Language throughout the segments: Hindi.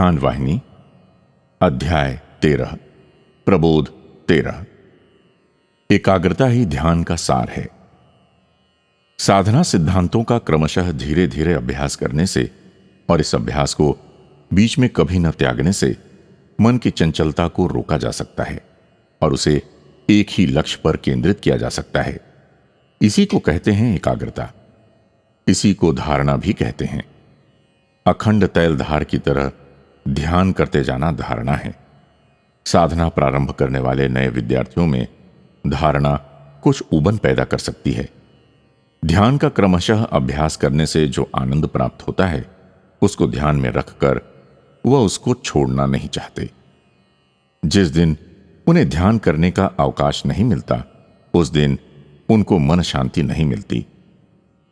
ध्यान वाहिनी अध्याय 13 प्रबोध 13। एकाग्रता ही ध्यान का सार है। साधना सिद्धांतों का क्रमशः धीरे धीरे अभ्यास करने से और इस अभ्यास को बीच में कभी न त्यागने से मन की चंचलता को रोका जा सकता है और उसे एक ही लक्ष्य पर केंद्रित किया जा सकता है। इसी को कहते हैं एकाग्रता। इसी को धारणा भी कहते हैं। अखंड तैलधार की तरह ध्यान करते जाना धारणा है। साधना प्रारंभ करने वाले नए विद्यार्थियों में धारणा कुछ उबन पैदा कर सकती है। ध्यान का क्रमशः अभ्यास करने से जो आनंद प्राप्त होता है उसको ध्यान में रखकर वह उसको छोड़ना नहीं चाहते। जिस दिन उन्हें ध्यान करने का अवकाश नहीं मिलता उस दिन उनको मन शांति नहीं मिलती।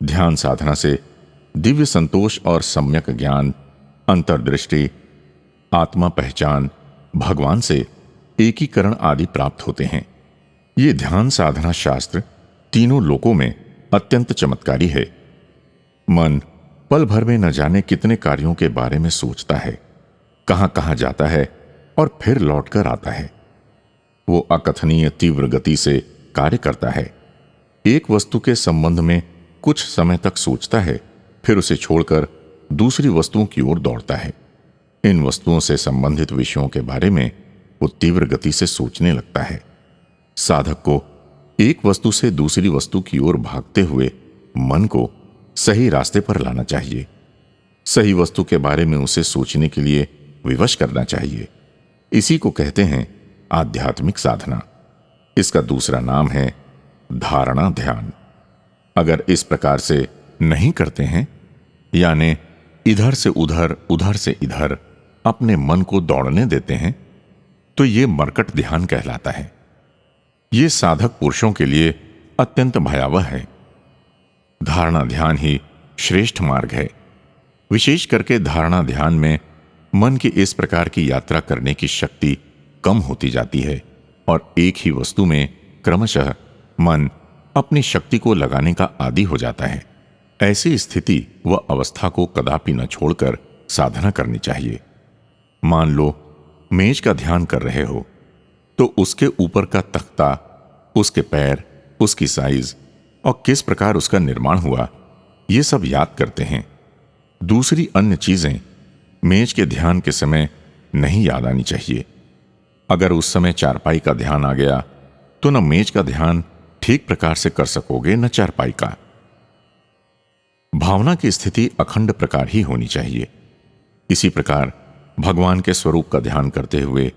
ध्यान साधना से दिव्य संतोष और सम्यक ज्ञान, अंतर्दृष्टि, आत्मा पहचान, भगवान से एकीकरण आदि प्राप्त होते हैं। ये ध्यान साधना शास्त्र तीनों लोकों में अत्यंत चमत्कारी है। मन पल भर में न जाने कितने कार्यों के बारे में सोचता है, कहां कहां जाता है और फिर लौटकर आता है। वो अकथनीय तीव्र गति से कार्य करता है। एक वस्तु के संबंध में कुछ समय तक सोचता है, फिर उसे छोड़कर दूसरी वस्तुओं की ओर दौड़ता है। इन वस्तुओं से संबंधित विषयों के बारे में वो तीव्र गति से सोचने लगता है। साधक को एक वस्तु से दूसरी वस्तु की ओर भागते हुए मन को सही रास्ते पर लाना चाहिए। सही वस्तु के बारे में उसे सोचने के लिए विवश करना चाहिए। इसी को कहते हैं आध्यात्मिक साधना। इसका दूसरा नाम है धारणा ध्यान। अगर इस प्रकार से नहीं करते हैं, यानी इधर से उधर उधर से इधर अपने मन को दौड़ने देते हैं, तो ये मरकट ध्यान कहलाता है। ये साधक पुरुषों के लिए अत्यंत भयावह है। धारणा ध्यान ही श्रेष्ठ मार्ग है। विशेष करके धारणा ध्यान में मन की इस प्रकार की यात्रा करने की शक्ति कम होती जाती है और एक ही वस्तु में क्रमशः मन अपनी शक्ति को लगाने का आदी हो जाता है। ऐसी स्थिति व अवस्था को कदापि न छोड़कर साधना करनी चाहिए। मान लो मेज का ध्यान कर रहे हो तो उसके ऊपर का तख्ता, उसके पैर, उसकी साइज और किस प्रकार उसका निर्माण हुआ, ये सब याद करते हैं। दूसरी अन्य चीजें मेज के ध्यान के समय नहीं याद आनी चाहिए। अगर उस समय चारपाई का ध्यान आ गया तो न मेज का ध्यान ठीक प्रकार से कर सकोगे न चारपाई का। भावना की स्थिति अखंड प्रकार ही होनी चाहिए। इसी प्रकार भगवान के स्वरूप का ध्यान करते हुए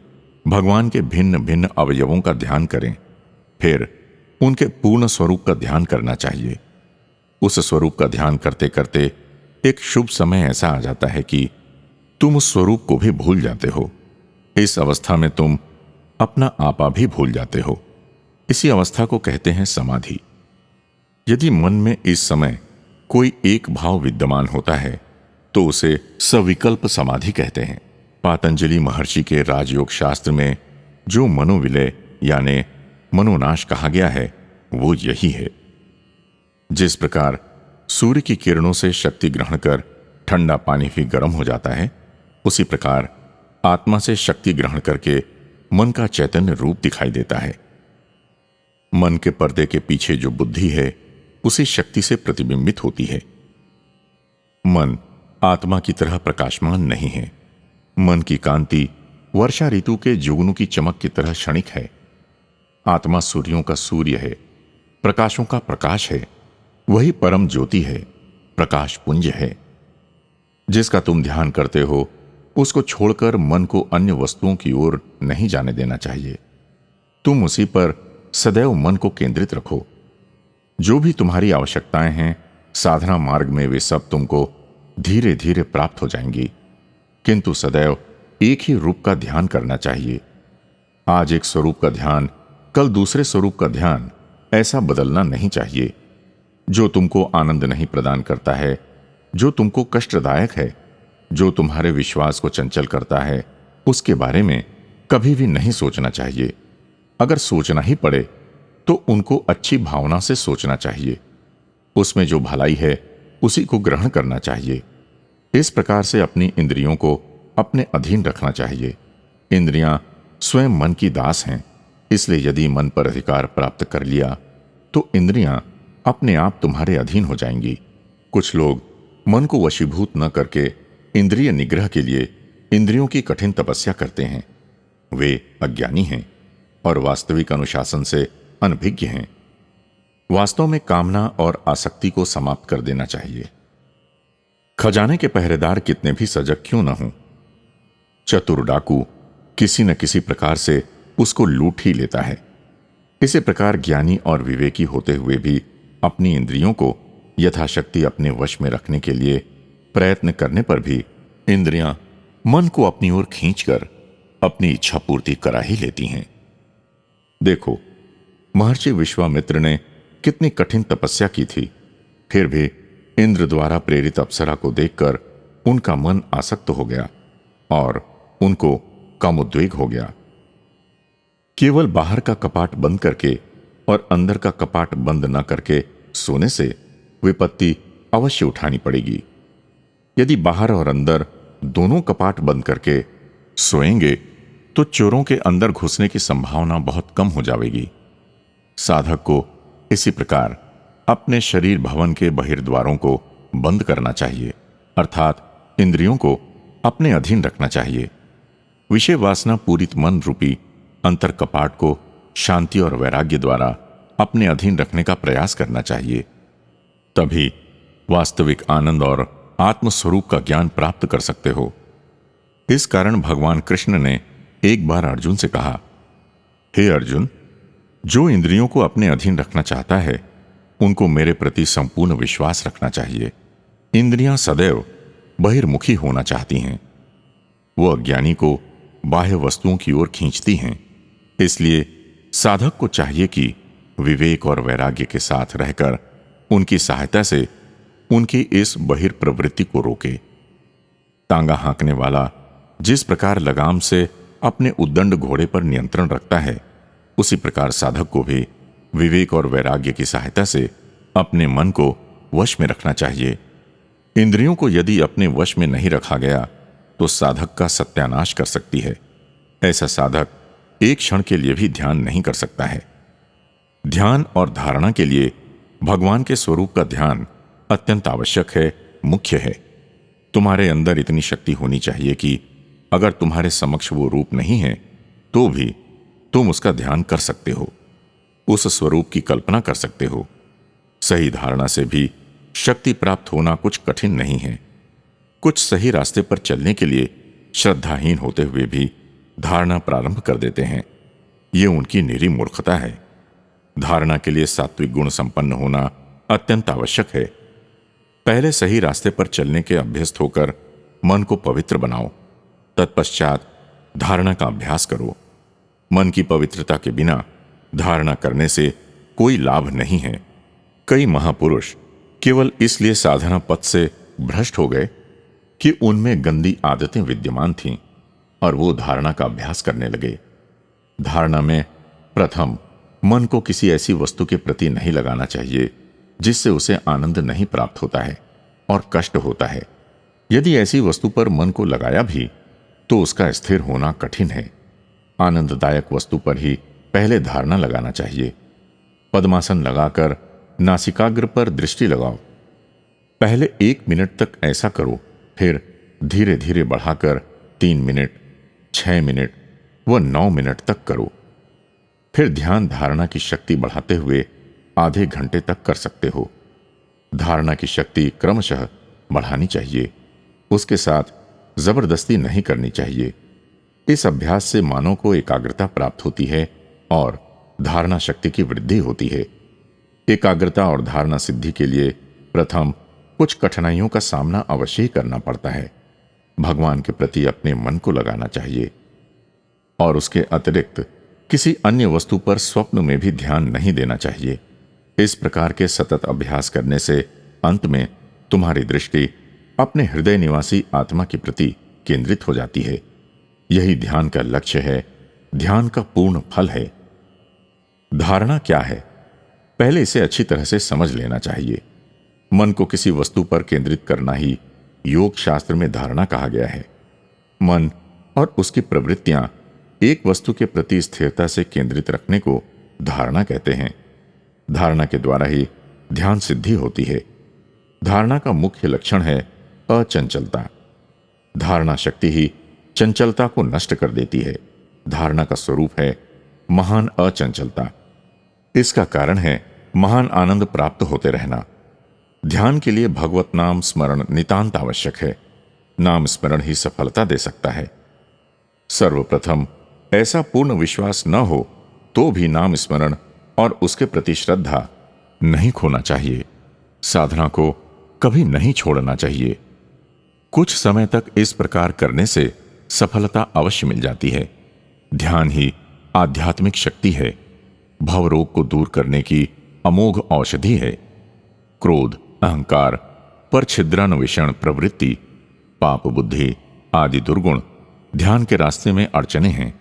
भगवान के भिन्न भिन्न अवयवों का ध्यान करें, फिर उनके पूर्ण स्वरूप का ध्यान करना चाहिए। उस स्वरूप का ध्यान करते करते एक शुभ समय ऐसा आ जाता है कि तुम उस स्वरूप को भी भूल जाते हो। इस अवस्था में तुम अपना आपा भी भूल जाते हो। इसी अवस्था को कहते हैं समाधि। यदि मन में इस समय कोई एक भाव विद्यमान होता है तो उसे सविकल्प समाधि कहते हैं। पातंजलि महर्षि के राजयोग शास्त्र में जो मनोविलय यानी मनोनाश कहा गया है वो यही है। जिस प्रकार सूर्य की किरणों से शक्ति ग्रहण कर ठंडा पानी भी गर्म हो जाता है, उसी प्रकार आत्मा से शक्ति ग्रहण करके मन का चैतन्य रूप दिखाई देता है। मन के पर्दे के पीछे जो बुद्धि है उसी शक्ति से प्रतिबिंबित होती है। मन आत्मा की तरह प्रकाशमान नहीं है। मन की कांति वर्षा ऋतु के जुगनू की चमक की तरह क्षणिक है। आत्मा सूर्यों का सूर्य है, प्रकाशों का प्रकाश है। वही परम ज्योति है, प्रकाश पुंज है। जिसका तुम ध्यान करते हो उसको छोड़कर मन को अन्य वस्तुओं की ओर नहीं जाने देना चाहिए। तुम उसी पर सदैव मन को केंद्रित रखो। जो भी तुम्हारी आवश्यकताएं हैं साधना मार्ग में वे सब तुमको धीरे धीरे प्राप्त हो जाएंगी, किंतु सदैव एक ही रूप का ध्यान करना चाहिए। आज एक स्वरूप का ध्यान, कल दूसरे स्वरूप का ध्यान, ऐसा बदलना नहीं चाहिए। जो तुमको आनंद नहीं प्रदान करता है, जो तुमको कष्टदायक है, जो तुम्हारे विश्वास को चंचल करता है, उसके बारे में कभी भी नहीं सोचना चाहिए। अगर सोचना ही पड़े तो उनको अच्छी भावना से सोचना चाहिए। उसमें जो भलाई है उसी को ग्रहण करना चाहिए। इस प्रकार से अपनी इंद्रियों को अपने अधीन रखना चाहिए। इंद्रियां स्वयं मन की दास हैं, इसलिए यदि मन पर अधिकार प्राप्त कर लिया तो इंद्रियां अपने आप तुम्हारे अधीन हो जाएंगी। कुछ लोग मन को वशीभूत न करके इंद्रिय निग्रह के लिए इंद्रियों की कठिन तपस्या करते हैं। वे अज्ञानी हैं और वास्तविक अनुशासन से अनभिज्ञ हैं। वास्तव में कामना और आसक्ति को समाप्त कर देना चाहिए। खजाने के पहरेदार कितने भी सजग क्यों न हों, चतुर डाकू किसी न किसी प्रकार से उसको लूट ही लेता है। इसी प्रकार ज्ञानी और विवेकी होते हुए भी अपनी इंद्रियों को यथाशक्ति अपने वश में रखने के लिए प्रयत्न करने पर भी इंद्रियां मन को अपनी ओर खींचकर अपनी इच्छा पूर्ति करा ही लेती हैं। देखो, महर्षि विश्वामित्र ने कितनी कठिन तपस्या की थी, फिर भी इंद्र द्वारा प्रेरित अप्सरा को देखकर उनका मन आसक्त हो गया और उनको कामोद्वेग हो गया। केवल बाहर का कपाट बंद करके और अंदर का कपाट बंद न करके सोने से विपत्ति अवश्य उठानी पड़ेगी। यदि बाहर और अंदर दोनों कपाट बंद करके सोएंगे तो चोरों के अंदर घुसने की संभावना बहुत कम हो जाएगी। साधक को इसी प्रकार अपने शरीर भवन के बहिर्द्वारों को बंद करना चाहिए, अर्थात इंद्रियों को अपने अधीन रखना चाहिए। विषय वासना पूरित मन रूपी अंतर कपाट को शांति और वैराग्य द्वारा अपने अधीन रखने का प्रयास करना चाहिए। तभी वास्तविक आनंद और आत्मस्वरूप का ज्ञान प्राप्त कर सकते हो। इस कारण भगवान कृष्ण ने एक बार अर्जुन से कहा, हे अर्जुन, जो इंद्रियों को अपने अधीन रखना चाहता है उनको मेरे प्रति संपूर्ण विश्वास रखना चाहिए। इंद्रियां सदैव बहिर्मुखी होना चाहती हैं। वो अज्ञानी को बाह्य वस्तुओं की ओर खींचती हैं। इसलिए साधक को चाहिए कि विवेक और वैराग्य के साथ रहकर उनकी सहायता से उनकी इस बहिर्प्रवृत्ति को रोके। तांगा हाँकने वाला जिस प्रकार लगाम से अपने उद्दंड घोड़े पर नियंत्रण रखता है, उसी प्रकार साधक को भी विवेक और वैराग्य की सहायता से अपने मन को वश में रखना चाहिए। इंद्रियों को यदि अपने वश में नहीं रखा गया तो साधक का सत्यानाश कर सकती है। ऐसा साधक एक क्षण के लिए भी ध्यान नहीं कर सकता है। ध्यान और धारणा के लिए भगवान के स्वरूप का ध्यान अत्यंत आवश्यक है, मुख्य है। तुम्हारे अंदर इतनी शक्ति होनी चाहिए कि अगर तुम्हारे समक्ष वो रूप नहीं है तो भी तुम उसका ध्यान कर सकते हो, उस स्वरूप की कल्पना कर सकते हो। सही धारणा से भी शक्ति प्राप्त होना कुछ कठिन नहीं है। कुछ सही रास्ते पर चलने के लिए श्रद्धाहीन होते हुए भी धारणा प्रारंभ कर देते हैं। ये उनकी निरी मूर्खता है। धारणा के लिए सात्विक गुण संपन्न होना अत्यंत आवश्यक है। पहले सही रास्ते पर चलने के अभ्यस्त होकर मन को पवित्र बनाओ, तत्पश्चात धारणा का अभ्यास करो। मन की पवित्रता के बिना धारणा करने से कोई लाभ नहीं है। कई महापुरुष केवल इसलिए साधना पथ से भ्रष्ट हो गए कि उनमें गंदी आदतें विद्यमान थीं और वो धारणा का अभ्यास करने लगे। धारणा में प्रथम मन को किसी ऐसी वस्तु के प्रति नहीं लगाना चाहिए जिससे उसे आनंद नहीं प्राप्त होता है और कष्ट होता है। यदि ऐसी वस्तु पर मन को लगाया भी तो उसका स्थिर होना कठिन है। आनंददायक वस्तु पर ही पहले धारणा लगाना चाहिए। पद्मासन लगाकर नासिकाग्र पर दृष्टि लगाओ। पहले 1 मिनट तक ऐसा करो, फिर धीरे धीरे बढ़ाकर 3 मिनट, 6 मिनट व 9 मिनट तक करो। फिर ध्यान धारणा की शक्ति बढ़ाते हुए आधे घंटे तक कर सकते हो। धारणा की शक्ति क्रमशः बढ़ानी चाहिए, उसके साथ जबरदस्ती नहीं करनी चाहिए। इस अभ्यास से मानव को एकाग्रता प्राप्त होती है और धारणा शक्ति की वृद्धि होती है। एकाग्रता और धारणा सिद्धि के लिए प्रथम कुछ कठिनाइयों का सामना अवश्य ही करना पड़ता है। भगवान के प्रति अपने मन को लगाना चाहिए और उसके अतिरिक्त किसी अन्य वस्तु पर स्वप्न में भी ध्यान नहीं देना चाहिए। इस प्रकार के सतत अभ्यास करने से अंत में तुम्हारी दृष्टि अपने हृदय निवासी आत्मा के प्रति केंद्रित हो जाती है। यही ध्यान का लक्ष्य है, ध्यान का पूर्ण फल है। धारणा क्या है, पहले इसे अच्छी तरह से समझ लेना चाहिए। मन को किसी वस्तु पर केंद्रित करना ही योग शास्त्र में धारणा कहा गया है। मन और उसकी प्रवृत्तियां एक वस्तु के प्रति स्थिरता से केंद्रित रखने को धारणा कहते हैं। धारणा के द्वारा ही ध्यान सिद्धि होती है। धारणा का मुख्य लक्षण है अचंचलता। धारणा शक्ति ही चंचलता को नष्ट कर देती है। धारणा का स्वरूप है महान अचंचलता। इसका कारण है महान आनंद प्राप्त होते रहना। ध्यान के लिए भगवत नाम स्मरण नितांत आवश्यक है। नाम स्मरण ही सफलता दे सकता है। सर्वप्रथम ऐसा पूर्ण विश्वास न हो तो भी नाम स्मरण और उसके प्रति श्रद्धा नहीं खोना चाहिए। साधना को कभी नहीं छोड़ना चाहिए। कुछ समय तक इस प्रकार करने से सफलता अवश्य मिल जाती है। ध्यान ही आध्यात्मिक शक्ति है। भवरोग को दूर करने की अमोघ औषधि है। क्रोध, अहंकार, परछिद्रान्वेषण प्रवृत्ति, पाप बुद्धि आदि दुर्गुण ध्यान के रास्ते में अड़चने हैं।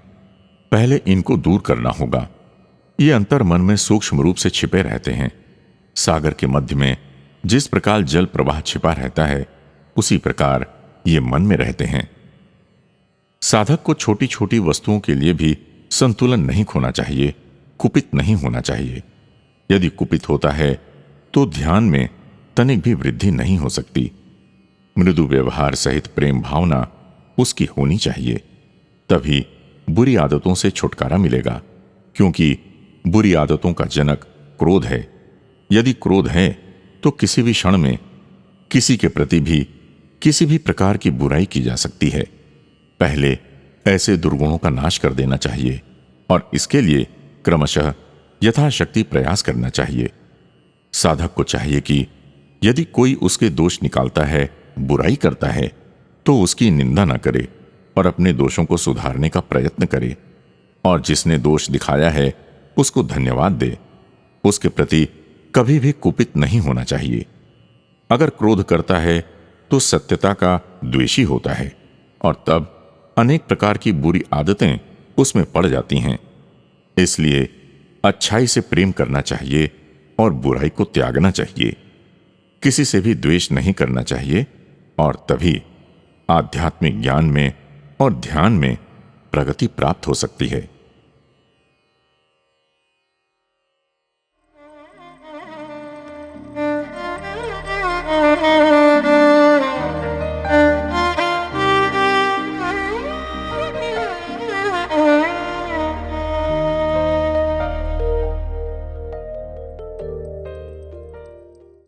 पहले इनको दूर करना होगा। ये अंतर मन में सूक्ष्म रूप से छिपे रहते हैं। सागर के मध्य में जिस प्रकार जल प्रवाह छिपा रहता है, उसी प्रकार ये मन में रहते हैं। साधक को छोटी छोटी वस्तुओं के लिए भी संतुलन नहीं खोना चाहिए, कुपित नहीं होना चाहिए। यदि कुपित होता है तो ध्यान में तनिक भी वृद्धि नहीं हो सकती। मृदु व्यवहार सहित प्रेम भावना उसकी होनी चाहिए। तभी बुरी आदतों से छुटकारा मिलेगा, क्योंकि बुरी आदतों का जनक क्रोध है। यदि क्रोध है तो किसी भी क्षण में किसी के प्रति भी किसी भी प्रकार की बुराई की जा सकती है। पहले ऐसे दुर्गुणों का नाश कर देना चाहिए और इसके लिए क्रमशः यथाशक्ति प्रयास करना चाहिए। साधक को चाहिए कि यदि कोई उसके दोष निकालता है, बुराई करता है, तो उसकी निंदा न करे और अपने दोषों को सुधारने का प्रयत्न करे, और जिसने दोष दिखाया है उसको धन्यवाद दे। उसके प्रति कभी भी कुपित नहीं होना चाहिए। अगर क्रोध करता है तो सत्यता का द्वेषी होता है और तब अनेक प्रकार की बुरी आदतें उसमें पड़ जाती हैं। इसलिए अच्छाई से प्रेम करना चाहिए और बुराई को त्यागना चाहिए। किसी से भी द्वेष नहीं करना चाहिए और तभी आध्यात्मिक ज्ञान में और ध्यान में प्रगति प्राप्त हो सकती है।